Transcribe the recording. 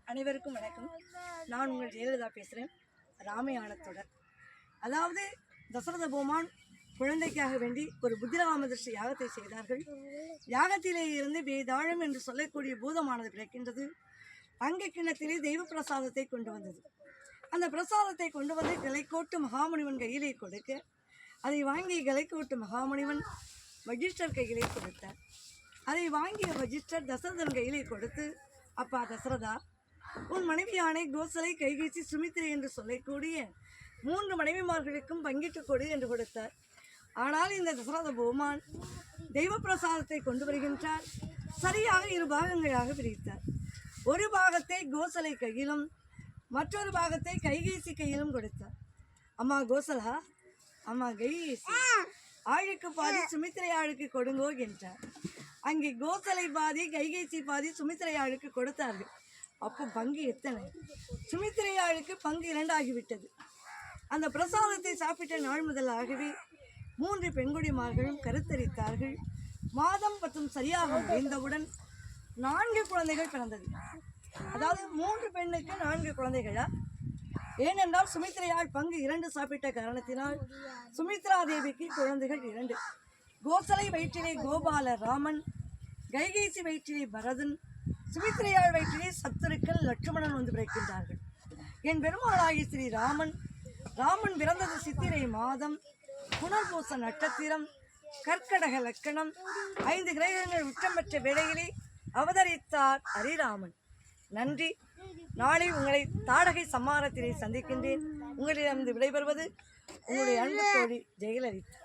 அனைவருக்கும் வணக்கம். நான் உங்கள் ஜெயலலிதா பேசுகிறேன். ராமாயணத்துடன் அதாவது தசரத பூமான் குழந்தைக்காக வேண்டி ஒரு புத்திரகாமதர்ஷி யாகத்தை செய்தார்கள். யாகத்திலே இருந்து வேதாழம் என்று சொல்லக்கூடிய பூதமானது கிடைக்கின்றது. அங்கே கிண்ணத்திலே தெய்வ பிரசாதத்தை கொண்டு வந்தது. அந்த பிரசாதத்தை கொண்டு வந்து கலைக்கோட்டு மகாமுனிவன் கையிலே கொடுக்க, அதை வாங்கி கலைக்கோட்டு மகாமுனிவன் வஜிஷ்டர் கையிலே கொடுத்தார். அதை வாங்கிய வஜிஷ்டர் தசரதன் கையிலே கொடுத்து, அப்பா தசரதா, உன் மனைவியானை கோசலை, கைகேசி, சுமித்திரை என்று சொல்லக்கூடிய 3 மனைவிமார்களுக்கும் பங்கிட்டு கொடு என்று கொடுத்தார். ஆனால் இந்த தசரத பூமான் தெய்வ பிரசாதத்தை கொண்டு வருகின்றார். சரியாக 2 பாகங்களாக பிரித்தார். ஒரு பாகத்தை கோசலை கையிலும் மற்றொரு பாகத்தை கைகேசி கையிலும் கொடுத்தார். அம்மா கோசலா, அம்மா கைகேசி, ஆளுக்கு பாதி சுமித்திரை ஆளுக்கு கொடுங்கோ என்றார். அங்கே கோசலை பாதி, கைகேசி பாதி சுமித்திரை ஆளுக்கு கொடுத்தார்கள். அப்போ பங்கு எத்தனை? சுமித்திரை ஆளுக்கு பங்கு 2 ஆகிவிட்டது. அந்த பிரசாதத்தை சாப்பிட்ட நாள் முதலாகவே 3 பெண்குடிமார்களும் கருத்தரித்தார்கள். மாதம் 10 சரியாக முடிந்தவுடன் 4 குழந்தைகள் பிறந்தது. அதாவது 3 பெண்ணுக்கு 4 குழந்தைகளா? ஏனென்றால் சுமித்திரையால் பங்கு 2 சாப்பிட்ட காரணத்தினால் சுமித்ரா தேவிக்கு குழந்தைகள் 2. கோசலை வயிற்றிலே கோபால ராமன், கைகேசி வயிற்றிலே பரதன், சுமித்திரையாள் வயிற்றிலே சத்துருக்கள் லட்சுமணன் வந்து பிறக்கின்றார்கள். என் பெருமாளாகிய ஸ்ரீ ராமன் பிறந்தது சித்திரை மாதம், புனர்பூச நட்சத்திரம், கர்க்கடக லக்கணம், 5 கிரகங்கள் உச்சம் பெற்ற வேளையிலே அவதரித்தார் ஹரிராமன். நன்றி. நாளை உங்களை தாடகை சம்மாரத்திலே சந்திக்கின்றேன். உங்களிடமிருந்து விடைபெறுவது உங்களுடைய அன்பு தோழி ஜெயலலிதா.